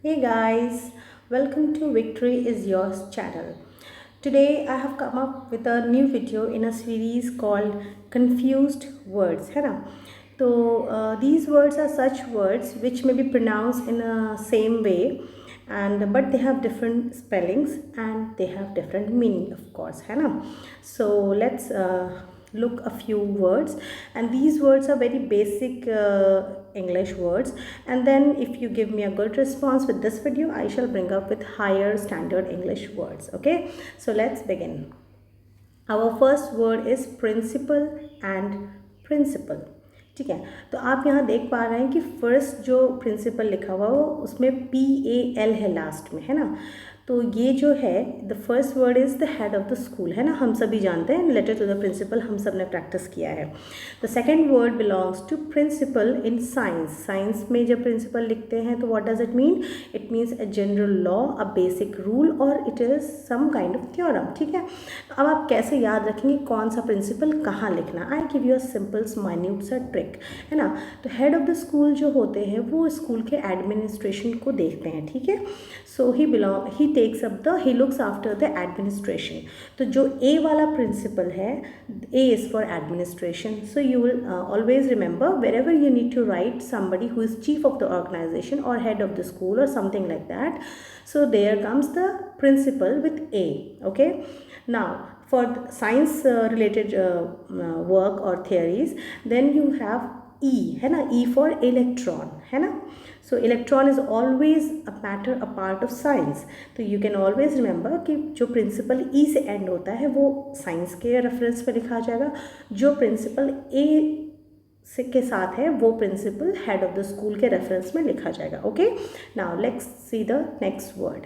Hey guys, welcome to Victory is Yours channel. Today I have come up with a new video in a series called Confused Words, है ना? तो these words are such words which may be pronounced in a same way and but they have different spellings and they have different meaning of course, है ना? So let's look a few words, and these words are very basic English words, and then if you give me a good response with this video I shall bring up with higher standard English words. Okay, so let's begin. Our first word is principal and principल. ठीक है, तो आप यहाँ देख पा रहे हैं कि फर्स्ट जो प्रिंसिपल लिखा हुआ वो उसमें PAL है लास्ट में, है ना? तो ये जो है the first word is the head of the school, है ना? हम सभी जानते हैं लेटर टू द प्रिंसिपल, हम सब ने प्रैक्टिस किया है. The second word belongs to principle in science. Science में जब प्रिंसिपल लिखते हैं तो what does it mean? It means a general law, a basic rule, और it is some kind of theorem. ठीक है, अब आप कैसे याद रखेंगे कौन सा प्रिंसिपल कहाँ लिखना? I give you a simple minute सा ट्रिक, है ना? तो हेड ऑफ द स्कूल जो होते हैं वो स्कूल के एडमिनिस्ट्रेशन को देखते हैं. ठीक है, so he takes up the, he looks after the administration. तो जो ए वाला प्रिंसिपल है, A is for administration. So you will always remember wherever you need to write somebody who is chief of the organization or head of the school or something like that, so there comes the principal with A. Okay, now for science related work or theories, then you have E, है ना? E for electron, है ना? So electron is always a matter a part of science. तो you can always remember कि जो principal E से and होता है वो साइंस के रेफरेंस पे लिखा जाएगा, जो प्रिंसिपल A से के साथ है वो principal head of the school के रेफरेंस में लिखा जाएगा. Okay, now let's see the next word.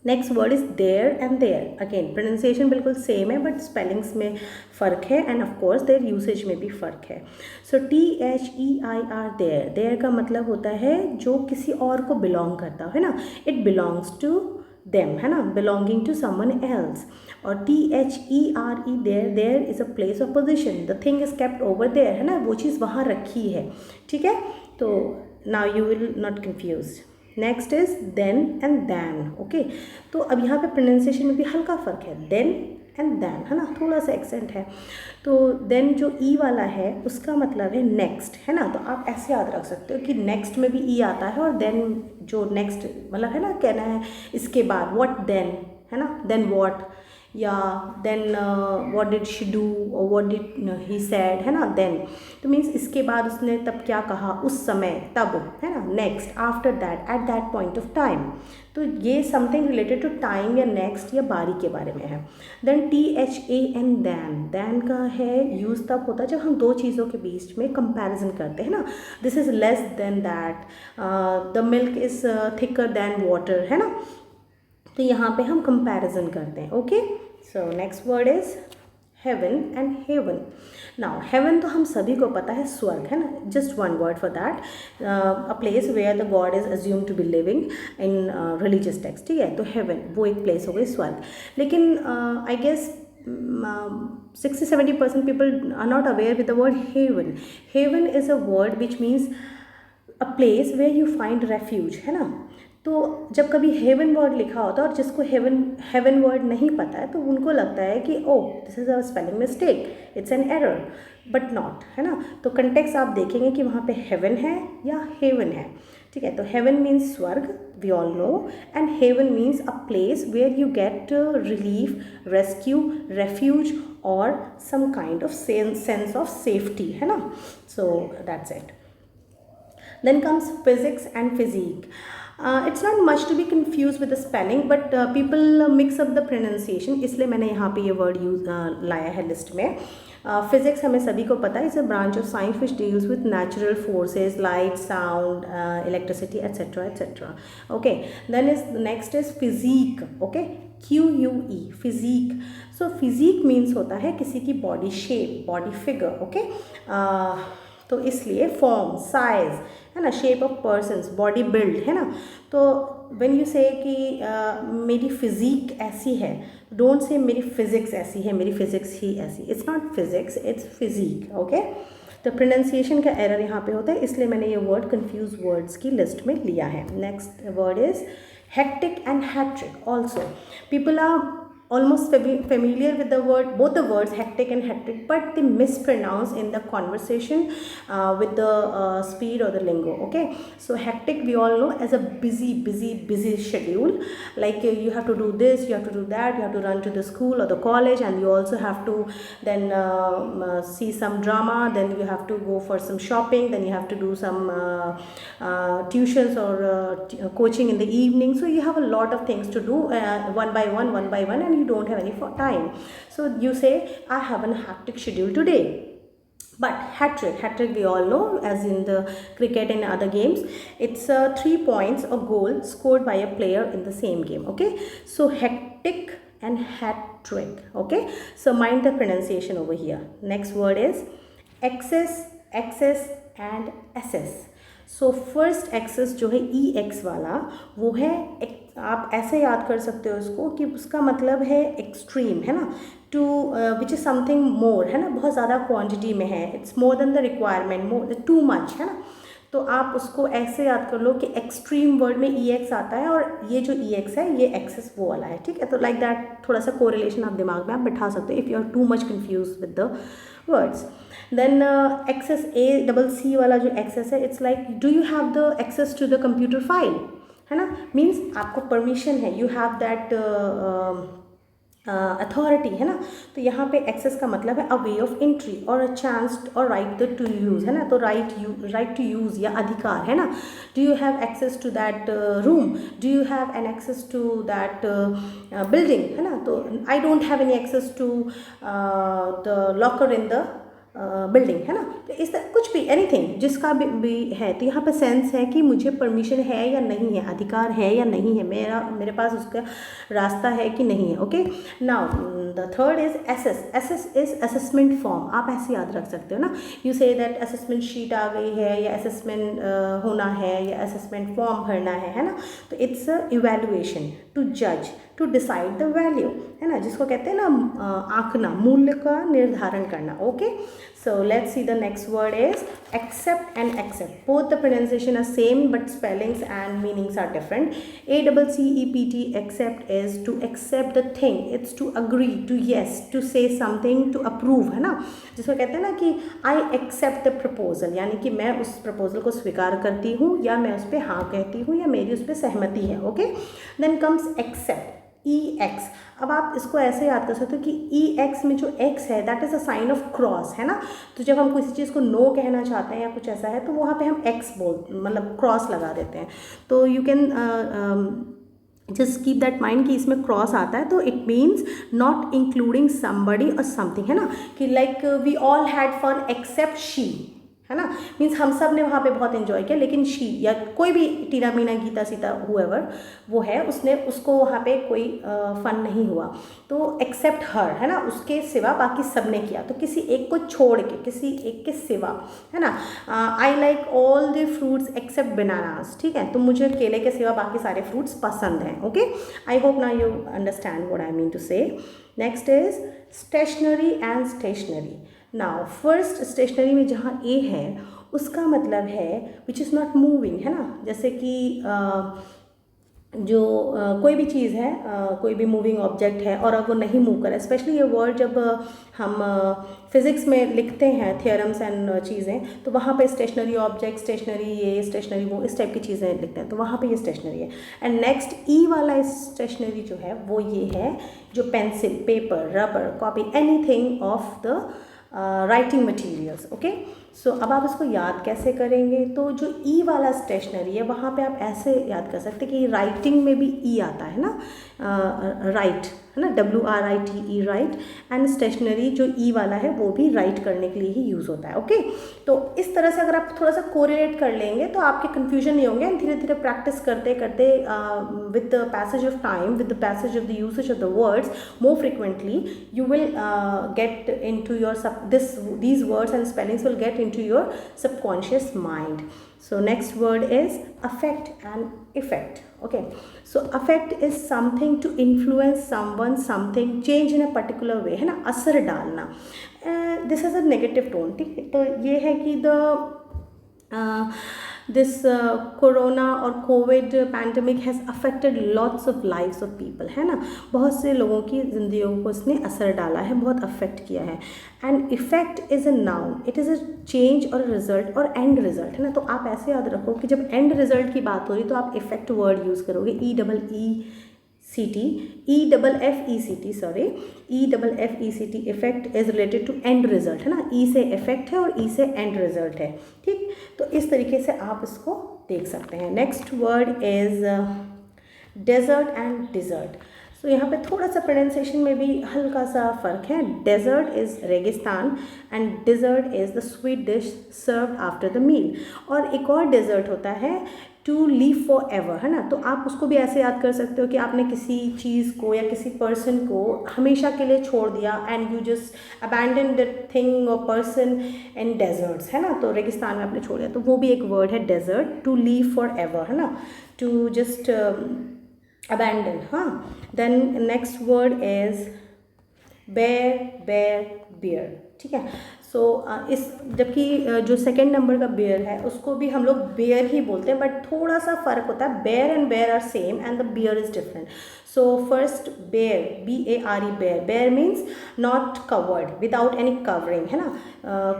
Next word is there and there. Again pronunciation बिल्कुल सेम है बट स्पेलिंग्स में फ़र्क है, and of course their usage में भी फ़र्क है. सो THEIR, देयर. देयर का मतलब होता है जो किसी और को बिलोंग करता है ना, इट बिलोंग्स टू देम, है ना? Belonging to someone else. और THERE, there. There is a place of position, the thing is kept over there, है ना? वो चीज़ वहाँ रखी है. ठीक है, तो now you will not confuse. Next is then and than. Okay, तो अब यहाँ पे प्रोनाउंसिएशन में भी हल्का फ़र्क है, देन एंड दैन, है ना? थोड़ा सा एक्सेंट है. तो देन जो ई वाला है उसका मतलब है नेक्स्ट, है ना? तो आप ऐसे याद रख सकते हो कि नेक्स्ट में भी ई आता है, और देन जो नेक्स्ट मतलब है ना, कहना है इसके बाद, व्हाट देन, है ना? देन व्हाट, या then what did she do और व्हाट डिड ही सैड, है ना? देन तो मीन्स इसके बाद उसने तब क्या कहा, उस समय, तब, है ना? Next, after that, at that point of time. तो ये समथिंग रिलेटेड टू टाइम या नेक्स्ट या बारी के बारे में है. Then THAN, then. दैन का है यूज़ तब होता है जब हम दो चीज़ों के बीच में कंपैरिजन करते हैं ना. This is less than that, the milk is thicker than water, है ना? तो यहाँ पे हम कंपैरिजन करते हैं. Okay, so next word is heaven and heaven. Now heaven तो हम सभी को पता है स्वर्ग, है ना? Just one word for that, a place where the God is assume to be living in religious text. ठीक है, तो हेवन वो एक प्लेस हो गई, स्वर्ग. लेकिन I guess 60-70% people are not aware with the word heaven. Heaven is a word which means a place where you find refuge, है ना? तो जब कभी हेवन वर्ड लिखा होता है और जिसको हेवन हेवन वर्ड नहीं पता है तो उनको लगता है कि oh this is a spelling mistake, it's an error, but not, है ना? तो कंटेक्स्ट आप देखेंगे कि वहाँ पे हेवन है या हेवन है. ठीक है, तो हेवन मीन्स स्वर्ग, we all know, and heaven means a place where you get relief, rescue, refuge और some kind of sense of safety, है ना? So that's it. Then comes physics and physique. It's not much to be confused with the spelling, but people mix up the pronunciation, इसलिए मैंने यहाँ पे ये word use लाया है list में. फिजिक्स हमें सभी को पता है, is a branch of science which deals with natural forces, light, sound, electricity, etcetera etcetera. Okay, then is next is physique. Okay, QUE, physique. So physique means होता है किसी की body shape, body figure. Okay, तो इसलिए form, size, है ना, shape of persons, body build, है ना? तो व्हेन यू से कि मेरी फिजिक ऐसी है, डोंट से मेरी फिजिक्स ऐसी है, मेरी फिजिक्स ही ऐसी. It's not physics, it's physique. Okay, तो प्रोनाउंसिएशन का एरर यहाँ पे होता है, इसलिए मैंने ये वर्ड कंफ्यूज वर्ड्स की लिस्ट में लिया है. Next word is hectic and hat-trick. Also, people are almost familiar with the word, both the words hectic and hat-trick, but they mispronounce in the conversation with the speed or the lingo. Okay, so hectic we all know as a busy schedule, like you have to do this, you have to do that, you have to run to the school or the college, and you also have to then see some drama, then you have to go for some shopping, then you have to do some tuitions or coaching in the evening. So you have a lot of things to do one by one, and you don't have any time. So you say I have a hectic schedule today. But hat-trick we all know, as in the cricket and other games, it's 3 points a goal scored by a player in the same game. Okay, so hectic and hat-trick. Okay, so mind the pronunciation over here. Next word is excess and SS. So first excess जो है ई x वाला, वो है आप ऐसे याद कर सकते हो उसको कि उसका मतलब है एक्सट्रीम, है ना, to which is something more, है ना, बहुत ज़्यादा क्वांटिटी में है, it's more than the requirement, more too much, है ना. तो आप उसको ऐसे याद कर लो कि एक्सट्रीम वर्ड में ई एक्स आता है और ये जो ई एक्स है ये एक्सेस वो वाला है. ठीक है, तो लाइक दैट थोड़ा सा कोरिलेशन आप दिमाग में आप बैठा सकते हो if you are too much confuse with the words. Then access ACC वाला जो access है, it's like do you have the access to the computer file, है ना, means आपको permission है, you have that अथॉरिटी, है ना. तो यहाँ पे एक्सेस का मतलब है अ वे ऑफ एंट्री और अ चांस और राइट टू यूज़, है ना. तो राइट टू यूज़ या अधिकार, है ना. Do you have access to that room, do you have an access to that building, है ना. तो I don't have any access to the locker in the building, है ना. तो इस तरह कुछ भी एनीथिंग जिसका भी है, तो यहाँ पे सेंस है कि मुझे परमिशन है या नहीं है, अधिकार है या नहीं है, मेरे पास उसका रास्ता है कि नहीं है. Okay, now the third is assess is assessment form. आप ऐसे याद रख सकते हो ना, you say that assessment sheet आ गई है या असेसमेंट होना है या असेसमेंट फॉर्म भरना है ना. तो इट्स इवैल्यूएशन टू जज, टू डिसाइड द वैल्यू, है ना, जिसको कहते हैं ना आंकना, मूल्य का निर्धारण करना. Okay, so let's see the next word is accept and accept. Both the pronunciation are same but spellings and meanings are different. ACCEPT, accept is to accept the thing, it's to agree, to yes, to say something, to approve, है ना, जिसको कहते हैं ना कि I accept the proposal, यानी कि मैं उस प्रपोजल को स्वीकार करती हूँ या मैं उस पर हाँ कहती हूँ या मेरी उस पर सहमति है. ओके, then comes accept, ई एक्स. अब आप इसको ऐसे याद कर सकते हो कि ई एक्स में जो एक्स है that is a sign of cross, है ना. तो जब हम किसी चीज़ को नो कहना चाहते हैं या कुछ ऐसा है तो वहाँ पे हम एक्स मतलब क्रॉस लगा देते हैं. तो you can just keep that mind कि इसमें क्रॉस आता है तो it means not including somebody और समथिंग, है ना. कि like we all had fun except she, है ना, मीन्स हम सब ने वहाँ पे बहुत इन्जॉय किया, लेकिन शी या कोई भी टीना मीना गीता सीता हुएवर वो है उसको वहाँ पे कोई फन नहीं हुआ. तो एक्सेप्ट हर, है ना, उसके सिवा बाकी सब ने किया. तो किसी एक को छोड़ के, किसी एक के सिवा, है ना. I like all the fruits except bananas. ठीक है, तो मुझे केले के सिवा बाकी सारे फ्रूट्स पसंद हैं. Okay, I hope now you understand what I mean to say. Next is stationary and stationery. Now first stationery में जहाँ ए है उसका मतलब है विच इज़ नॉट मूविंग, है ना. जैसे कि जो कोई भी चीज़ है, कोई भी मूविंग ऑब्जेक्ट है और अब वो नहीं मूव कर रहा है. स्पेशली ये वर्ड जब हम फिज़िक्स में लिखते हैं थियरम्स एंड चीज़ें, तो वहाँ पे स्टेशनरी ऑब्जेक्ट, स्टेशनरी ये, स्टेशनरी वो, इस टाइप की चीज़ें लिखते हैं, तो वहाँ पे ये स्टेशनरी है. एंड नेक्स्ट ई वाला स्टेशनरी जो है वो ये है जो pencil, paper, rubber, copy, anything of the writing materials. Okay, so अब आप इसको याद कैसे करेंगे. तो जो ई वाला स्टेशनरी है वहाँ पे आप ऐसे याद कर सकते कि राइटिंग में भी ई आता है ना, राइट, है ना, WRITE, राइट. एंड स्टेशनरी जो ई वाला है वो भी राइट करने के लिए ही यूज़ होता है. ओके, तो इस तरह से अगर आप थोड़ा सा कोरिलेट कर लेंगे तो आपके कन्फ्यूजन नहीं होंगे. एंड धीरे धीरे प्रैक्टिस करते करते with the passage of time, with the passage of the usage of the words more frequently, you will get into your these words and spellings will get into your subconscious mind. So next word is affect and effect. Okay, so affect is something to influence someone, something, change in a particular way, है ना, असर डालना. This has a negative tone. ठीक है, तो ये है कि this corona or covid pandemic has affected lots of lives of people, है ना, बहुत से लोगों की ज़िंदगियों को इसने असर डाला है, बहुत अफेक्ट किया है. And effect is a noun, it is a change और रिजल्ट और एंड रिजल्ट, है ना. तो आप ऐसे याद रखो कि जब एंड रिजल्ट की बात हो रही तो आप इफेक्ट वर्ड यूज़ करोगे, EFFECT, sorry, EFFECT. Effect is related to end result, है ना. ई से इफेक्ट है और ई से एंड रिजल्ट है. ठीक, तो इस तरीके से आप इसको देख सकते हैं. Next word is desert and dessert. तो यहाँ पे थोड़ा सा प्रोनाउंसिएशन में भी हल्का सा फ़र्क है. डेजर्ट इज़ रेगिस्तान and dessert is the sweet dish served after the meal. और एक और डेजर्ट होता है टू लीव फॉर एवर, है ना. तो आप उसको भी ऐसे याद कर सकते हो कि आपने किसी चीज़ को या किसी पर्सन को हमेशा के लिए छोड़ दिया, and you just abandon that thing और पर्सन इन डेजर्ट्स, है ना. तो रेगिस्तान में आपने छोड़ दिया, तो वो भी एक वर्ड है desert, to leave forever, है ना, टू जस्ट abandon. हाँ, then next word is bear. ठीक है. सो इस जबकि जो सेकेंड नंबर का बेयर है उसको भी हम लोग बेयर ही बोलते हैं, बट थोड़ा सा फ़र्क होता है. Bare and bear are same and the bear is different. So first bare, BARE, bare means not covered, without any covering, है ना,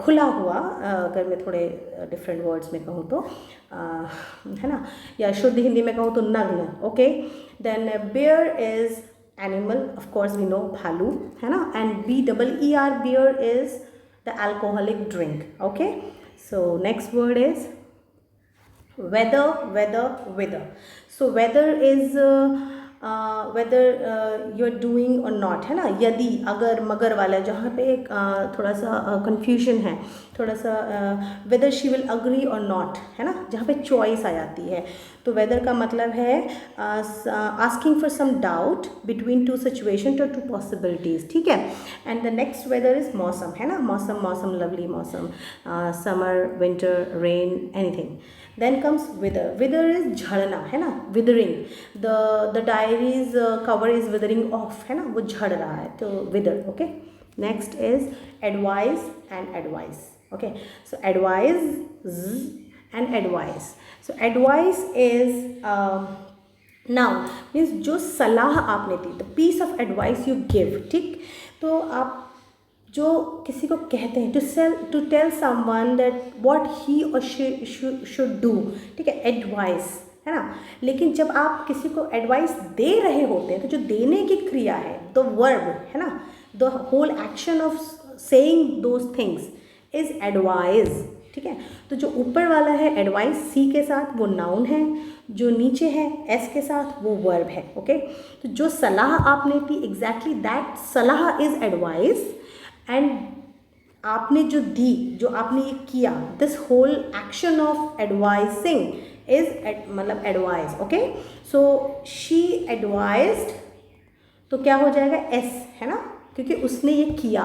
खुला हुआ. अगर मैं थोड़े डिफरेंट वर्ड्स में कहूँ तो है ना, या शुद्ध हिंदी में कहूँ तो नग्न. Okay, then bear is animal, of course we know, भालू, है ना. And BEER, beer is the alcoholic drink. Okay, so next word is weather. So weather is whether you're doing or not, है ना. यदि, अगर, मगर वाला जहाँ पे थोड़ा सा confusion है, थोड़ा सा whether she will agree or not, है ना, जहाँ पे choice आ जाती है. तो weather का मतलब है asking for some doubt between two situations or two possibilities. ठीक है. and the next weather is मौसम, है ना. मौसम, lovely मौसम, summer, winter, rain, anything. then comes wither is झड़ना, है ना, withering. the diary's cover is withering off, है ना, वो झड़ रहा है, तो wither. okay, next is advise and advice. okay, so advise and advice. so advice is now means जो सलाह आपने दी, the piece of advice you give. ठीक, तो आप जो किसी को कहते हैं to tell someone that what he और शी शुड डू. ठीक है, एडवाइस, है ना. लेकिन जब आप किसी को एडवाइस दे रहे होते हैं तो जो देने की क्रिया है, द वर्ब, है ना, the whole action of saying those things is advice. ठीक है, तो जो ऊपर वाला है एडवाइस सी के साथ वो नाउन है, जो नीचे है एस के साथ वो वर्ब है. ओके, तो जो सलाह आपने दी, एग्जैक्टली दैट सलाह इज एडवाइस. एंड आपने जो दी, जो आपने ये किया, this whole action of advising is मतलब advice. Okay, so she advised, तो क्या हो जाएगा, एस, है ना, क्योंकि उसने ये किया,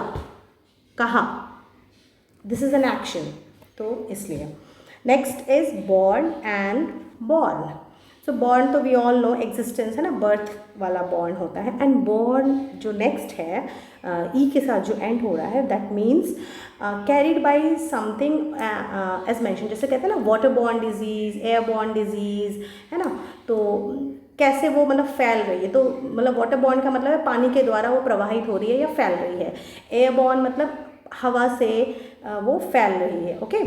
कहा, दिस इज एन एक्शन, तो इसलिए. Next is born and born. So born तो वी ऑल नो एग्जिस्टेंस, है ना, बर्थ वाला बॉर्न होता है. एंड बॉर्न जो नेक्स्ट है ई के साथ जो एंड हो रहा है, that means carried by something as mention. जैसे कहते हैं ना, water borne disease, air borne disease, है ना. तो कैसे वो मतलब फैल रही है, तो मतलब वाटर बॉर्न का मतलब है पानी के द्वारा वो प्रवाहित हो रही है या फैल रही है. एयर बॉर्न मतलब हवा से वो फैल रही है. Okay,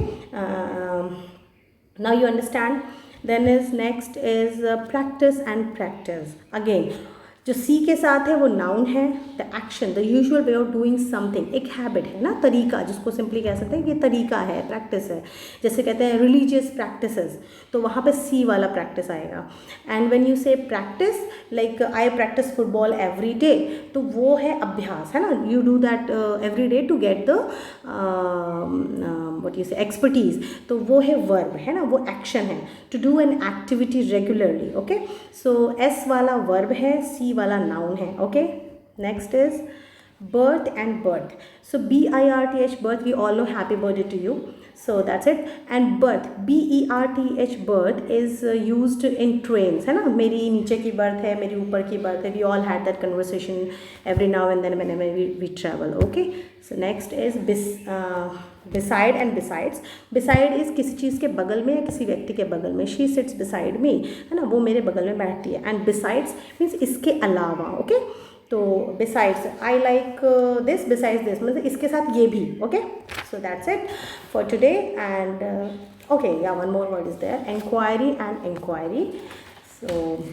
now you understand. then is next is practice and practice. again जो सी के साथ है वो नाउन है, the action, the usual way of doing something, एक हैबिट है ना, तरीका, जिसको सिंपली कह सकते हैं कि ये तरीका है, प्रैक्टिस है. जैसे कहते हैं रिलीजियस प्रैक्टिसेस, तो वहाँ पे सी वाला प्रैक्टिस आएगा. And when you say practice, like I practice football every day, तो वो है अभ्यास, है ना. You do that every day to get the what you say expertise, तो वो है वर्ब, है ना, वो एक्शन है, to do an activity regularly. Okay, so S वाला वर्ब है, सी वाला नाउन है. Okay, next is birth and birth. so BIRTH, birth, we all know happy birthday to you. So that's it. And berth, BERTH, berth is used in trains, है ना. मेरी नीचे की berth है, मेरी ऊपर की berth है. We all had that conversation every now and then whenever we travel. Okay. So next is beside and besides. Beside is किसी चीज़ के बगल में या किसी व्यक्ति के बगल में. She sits beside me, है ना, वो मेरे बगल में बैठती है. And besides means इसके अलावा. Okay. तो besides I like this, besides this मतलब इसके साथ ये भी. Okay. So that's it for today. And okay, yeah, one more word is there, enquiry and inquiry. So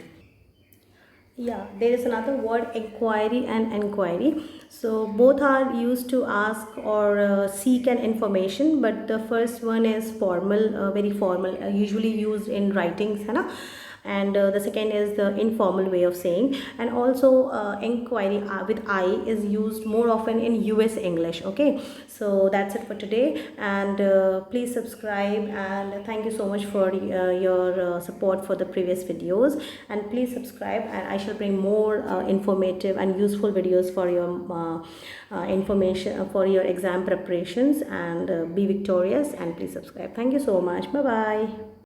yeah, there is another word, inquiry and enquiry. So both are used to ask or seek an information, but the first one is formal, very formal, usually used in writings, है ना. And the second is the informal way of saying. And also inquiry with I is used more often in US English. Okay, so that's it for today. And please subscribe, and thank you so much for your support for the previous videos. And please subscribe, and I shall bring more informative and useful videos for your information for your exam preparations. And be victorious, and please subscribe. Thank you so much. Bye bye.